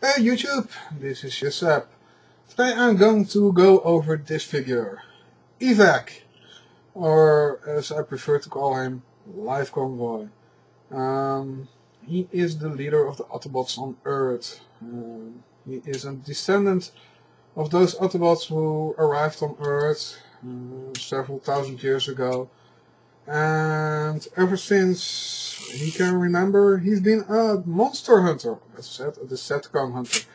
Hey YouTube, this is Eucep. Today I'm going to go over this figure, Evac, or as I prefer to call him, Life Convoy. He is the leader of the Autobots on Earth. He is a descendant of those Autobots who arrived on Earth several thousand years ago. And ever since he can remember, he's been a monster hunter, as I said, a Decepticon hunter.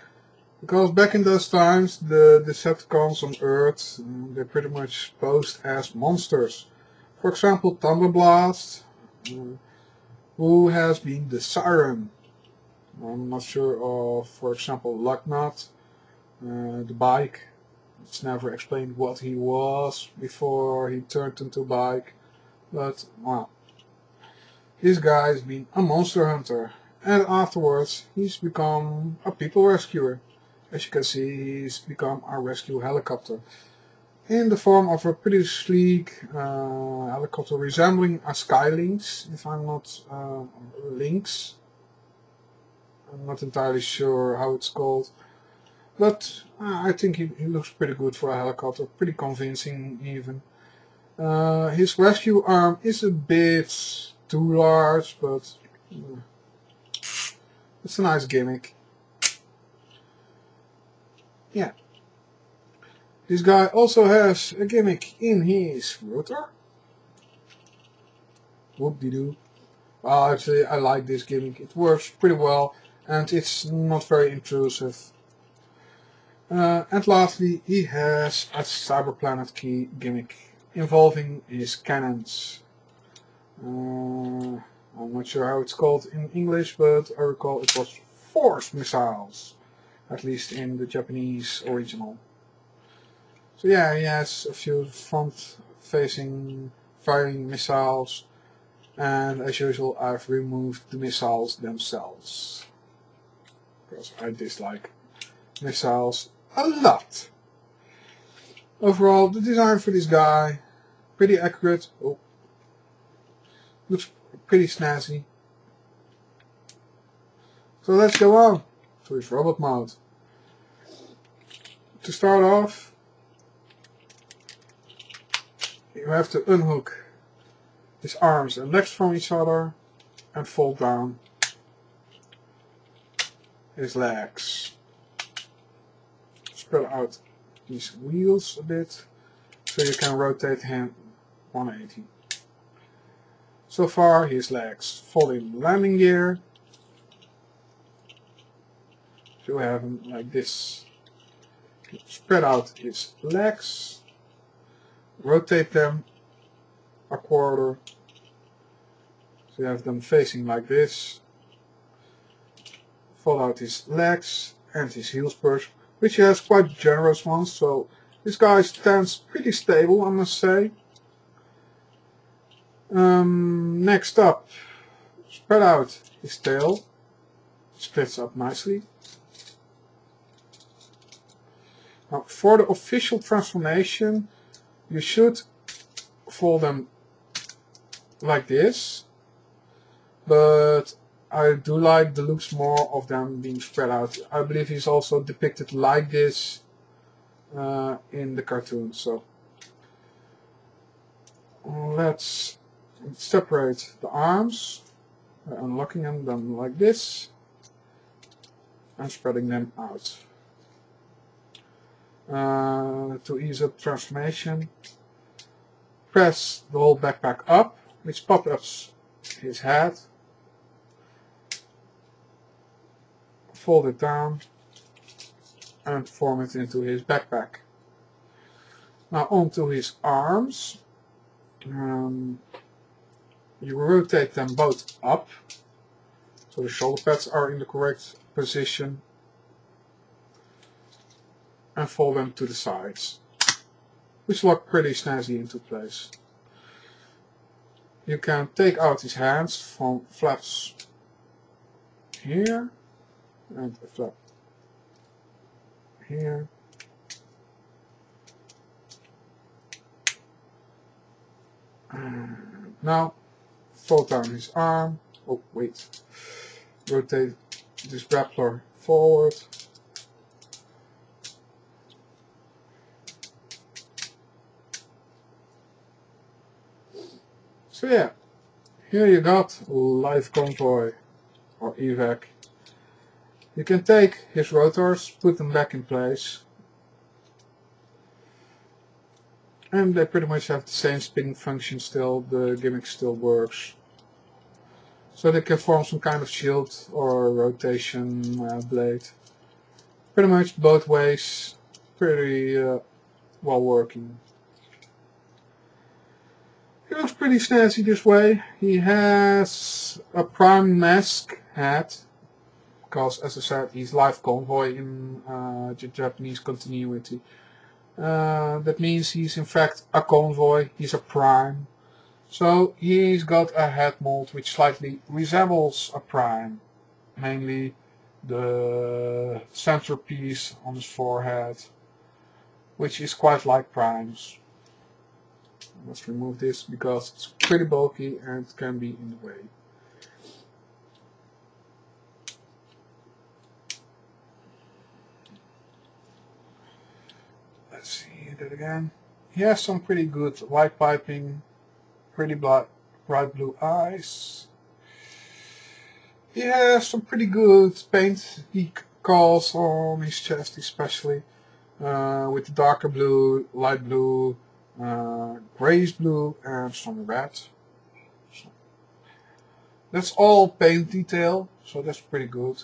Because back in those times, the Decepticons on Earth, they pretty much posed as monsters. For example, Thunderblast, who has been the Siren. I'm not sure of, for example, Lucknut, the bike. It's never explained what he was before he turned into a bike. But, well, this guy's been a monster hunter, and afterwards he's become a people rescuer. As you can see, he's become a rescue helicopter in the form of a pretty sleek helicopter resembling a Skylynx, if I'm not Lynx. I'm not entirely sure how it's called, but I think he looks pretty good for a helicopter, pretty convincing even. His rescue arm is a bit too large, but it's a nice gimmick. Yeah. This guy also has a gimmick in his rotor. Whoop-de-doo. Well, actually, I like this gimmick. It works pretty well, and it's not very intrusive. And lastly, he has a Cyberplanet key gimmick involving his cannons. I'm not sure how it's called in English, but I recall it was force missiles, at least in the Japanese original. So yeah, he has a few front-facing firing missiles, and as usual I've removed the missiles themselves, because I dislike missiles a lot. Overall, the design for this guy, pretty accurate. Oh, looks pretty snazzy. So let's go on to his robot mode. To start off, you have to unhook his arms and legs from each other and fold down his legs. Spread out these wheels a bit so you can rotate him 180. So far his legs fall in landing gear. So you have him like this. Spread out his legs, rotate them a quarter, so you have them facing like this. Fold out his legs and his heel spurs, which he has quite generous ones, so this guy stands pretty stable, I must say. Next up, spread out his tail, splits up nicely. Now, for the official transformation, you should fold them like this, but I do like the looks more of them being spread out. I believe he's also depicted like this in the cartoon. So let's separate the arms by unlocking them like this and spreading them out. To ease up transformation, press the whole backpack up, which pops his head. Fold it down and form it into his backpack. Now onto his arms. You rotate them both up, so the shoulder pads are in the correct position, and fold them to the sides, which lock pretty snazzy into place. You can take out his hands from flaps here and a flap here. And now fold down his arm. Oh wait, rotate this grappler forward. So yeah, here you got Life Convoy or Evac. You can take his rotors, put them back in place, and they pretty much have the same spinning function still, the gimmick still works. So they can form some kind of shield or rotation blade. Pretty much both ways, pretty well working. He looks pretty snazzy this way. He has a prime mask hat, because as I said, he's Life Convoy in the Japanese continuity. That means he's in fact a convoy, he's a prime. So he's got a head mold which slightly resembles a prime. Mainly the centerpiece on his forehead, which is quite like primes. Let's remove this because it's pretty bulky and it can be in the way. Let's see that again. He has some pretty good light piping, pretty bright blue eyes. He has some pretty good paint decals on his chest, especially with the darker blue, light blue, grayish blue, and some red. So that's all paint detail, so that's pretty good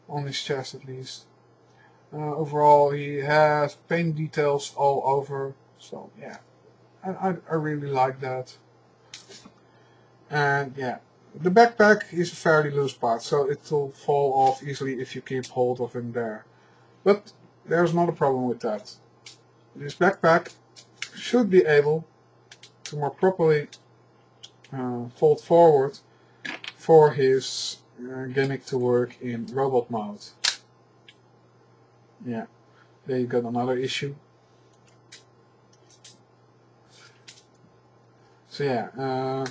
on his chest at least. Overall, he has paint details all over, so yeah, I really like that. And yeah, the backpack is a fairly loose part, so it will fall off easily if you keep hold of him there. But there's not a problem with that. This backpack should be able to more properly fold forward for his gimmick to work in robot mode. Yeah, there you got another issue. So yeah,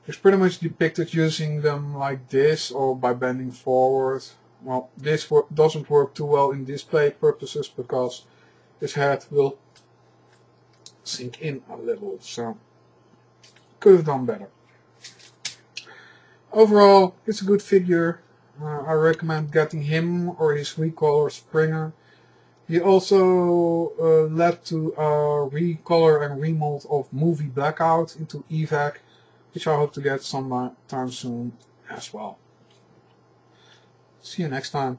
it's pretty much depicted using them like this or by bending forward. Well, this doesn't work too well in display purposes because his head will sink in a little, so could have done better. Overall, it's a good figure. I recommend getting him or his recolor Springer. He also led to a recolor and remold of Movie Blackout into Evac, which I hope to get sometime soon as well. See you next time.